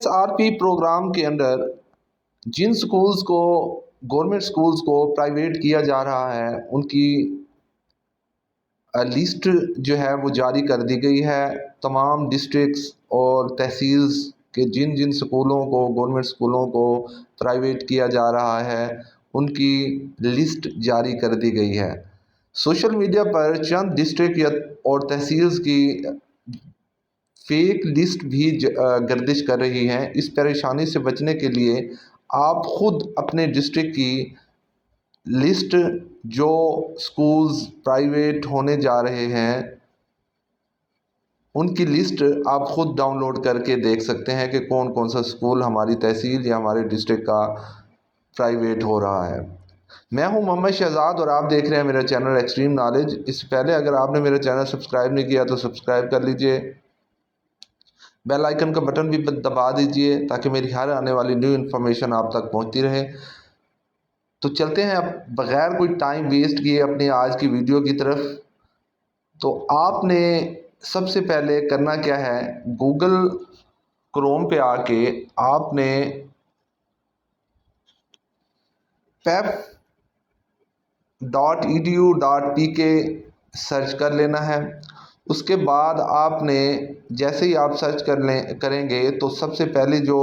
SRP programme کے under جن schools کو گورنمنٹ سکولز کو پرائیویٹ کیا جا رہا ہے ان کی لسٹ جو ہے وہ جاری کر دی گئی ہے. تمام ڈسٹرکس اور تحصیلز کے جن جن سکولوں کو گورنمنٹ سکولوں کو پرائیویٹ کیا جا رہا ہے ان کی لسٹ جاری کر دی گئی ہے. سوشل میڈیا پر چند ڈسٹرکٹ اور تحصیلز کی فیک لسٹ بھی گردش کر رہی ہیں. اس پریشانی سے بچنے کے لیے آپ خود اپنے ڈسٹرکٹ کی لسٹ جو سکولز پرائیویٹ ہونے جا رہے ہیں ان کی لسٹ آپ خود ڈاؤن لوڈ کر کے دیکھ سکتے ہیں کہ کون کون سا سکول ہماری تحصیل یا ہمارے ڈسٹرکٹ کا پرائیویٹ ہو رہا ہے. میں ہوں محمد شہزاد اور آپ دیکھ رہے ہیں میرا چینل ایکسٹریم نالج. اس سے پہلے اگر آپ نے میرا چینل سبسکرائب نہیں کیا تو سبسکرائب کر لیجئے. بیل آئیکن کا بٹن بھی دبا دیجئے تاکہ میری ہر آنے والی نیو انفارمیشن آپ تک پہنچتی رہے. تو چلتے ہیں اب بغیر کوئی ٹائم ویسٹ کیے اپنی آج کی ویڈیو کی طرف. تو آپ نے سب سے پہلے کرنا کیا ہے، گوگل کروم پہ آ کے آپ نے pep.edu.pk سرچ کر لینا ہے. اس کے بعد آپ نے جیسے ہی آپ سرچ کریں گے تو سب سے پہلے جو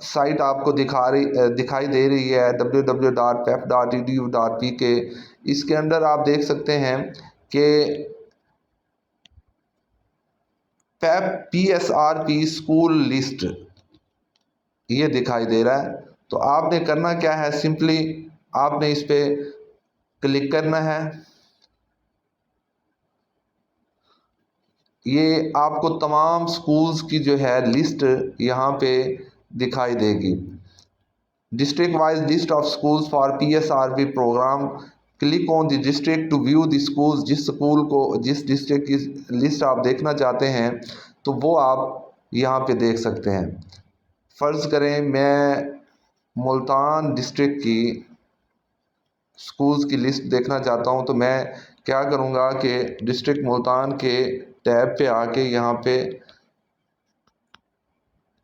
سائٹ آپ کو دکھائی دے رہی ہے www.pep.edu.pk، اس کے اندر آپ دیکھ سکتے ہیں کہ PSRP اسکول لسٹ یہ دکھائی دے رہا ہے. تو آپ نے کرنا کیا ہے، سمپلی آپ نے اس پہ کلک کرنا ہے. یہ آپ کو تمام سکولز کی جو ہے لسٹ یہاں پہ دکھائی دے گی. District wise list of schools for PSRP program. Click on the district to view the schools. جس ڈسٹرکٹ کی لسٹ آپ دیکھنا چاہتے ہیں تو وہ آپ یہاں پہ دیکھ سکتے ہیں. فرض کریں میں ملتان ڈسٹرکٹ کی سکولز کی لسٹ دیکھنا چاہتا ہوں تو میں کیا کروں گا کہ ڈسٹرکٹ ملتان کے ٹیب پہ آ کے یہاں پہ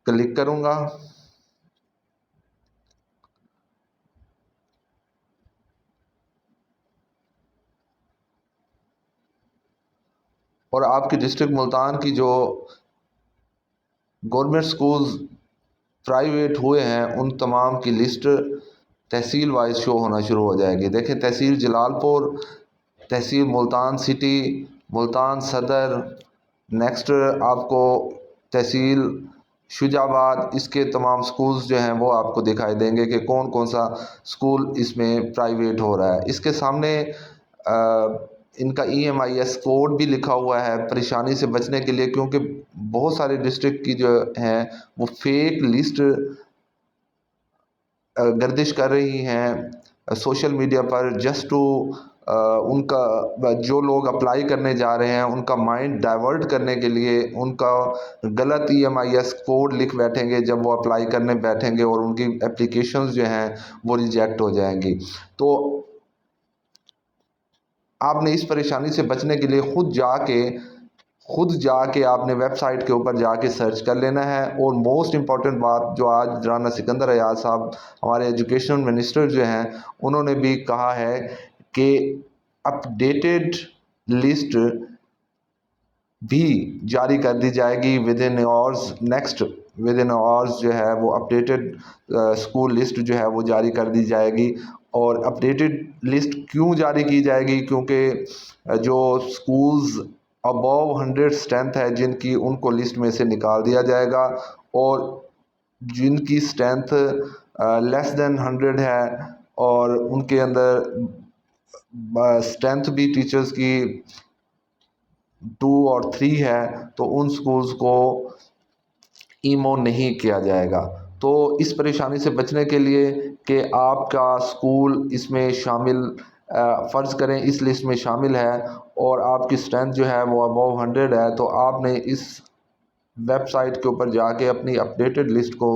کلک کروں گا. اور آپ کی ڈسٹرکٹ ملتان کی جو گورنمنٹ سکولز پرائیویٹ ہوئے ہیں ان تمام کی لسٹ تحصیل وائز شو ہونا شروع ہو جائے گی. دیکھیں تحصیل جلال پور، تحصیل ملتان سٹی، ملتان صدر، نیکسٹ آپ کو تحصیل شجاع آباد. اس کے تمام سکولز جو ہیں وہ آپ کو دکھائی دیں گے کہ کون کون سا سکول اس میں پرائیویٹ ہو رہا ہے. اس کے سامنے ان کا EMIS کوڈ بھی لکھا ہوا ہے پریشانی سے بچنے کے لیے، کیونکہ بہت سارے ڈسٹرکٹ کی جو ہیں وہ فیک لسٹ گردش کر رہی ہیں سوشل میڈیا پر جسٹ ٹو ان کا جو لوگ اپلائی کرنے جا رہے ہیں ان کا مائنڈ ڈائیورٹ کرنے کے لیے ان کا غلط EMIS کوڈ لکھ بیٹھیں گے جب وہ اپلائی کرنے بیٹھیں گے اور ان کی اپلیکیشنز جو ہیں وہ ریجیکٹ ہو جائیں گی. تو آپ نے اس پریشانی سے بچنے کے لیے خود جا کے آپ نے ویب سائٹ کے اوپر جا کے سرچ کر لینا ہے. اور موسٹ امپورٹنٹ بات جو آج رانا سکندر ایاز صاحب ہمارے ایجوکیشن منسٹر جو ہیں انہوں نے بھی کہا ہے کہ اپڈیٹڈ لسٹ بھی جاری کر دی جائے گی ود ان آورز جو ہے وہ اپڈیٹڈ اسکول لسٹ جو ہے وہ جاری کر دی جائے گی. اور اپڈیٹڈ لسٹ کیوں جاری کی جائے گی، کیونکہ جو سکولز ابو 100 اسٹرینتھ ہے جن کی ان کو لسٹ میں سے نکال دیا جائے گا، اور جن کی اسٹرینتھ لیس دین 100 ہے اور ان کے اندر اسٹرینتھ بھی ٹیچرز کی 2 اور 3 ہے تو ان سکولز کو ایمو نہیں کیا جائے گا. تو اس پریشانی سے بچنے کے لیے کہ آپ کا سکول اس میں شامل فرض کریں اس لسٹ میں شامل ہے اور آپ کی اسٹرینتھ جو ہے وہ ابو 100 ہے، تو آپ نے اس ویب سائٹ کے اوپر جا کے اپنی اپڈیٹڈ لسٹ کو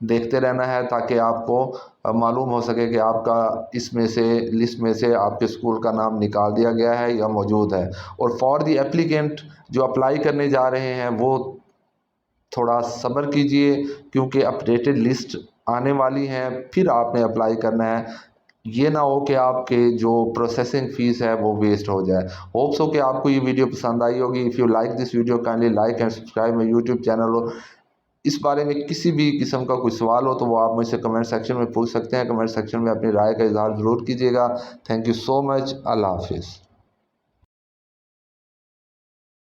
دیکھتے رہنا ہے تاکہ آپ کو معلوم ہو سکے کہ آپ کا اس میں سے لسٹ میں سے آپ کے سکول کا نام نکال دیا گیا ہے یا موجود ہے. اور فار دی اپلیکینٹ جو اپلائی کرنے جا رہے ہیں وہ تھوڑا صبر کیجئے، کیونکہ اپڈیٹڈ لسٹ آنے والی ہیں، پھر آپ نے اپلائی کرنا ہے۔ یہ نہ ہو کہ آپ کے جو پروسیسنگ فیس ہے وہ ویسٹ ہو جائے۔ ہوپس ہو کہ آپ کو یہ ویڈیو پسند آئی ہوگی۔ If you like this video kindly like and subscribe my YouTube channel. ہو اس بارے میں کسی بھی قسم کا کوئی سوال ہو تو وہ آپ مجھ سے کمنٹ سیکشن میں پوچھ سکتے ہیں۔ کمنٹ سیکشن میں اپنی رائے کا اظہار ضرور کیجیے گا۔ تھینک یو سو مچ۔ اللہ حافظ۔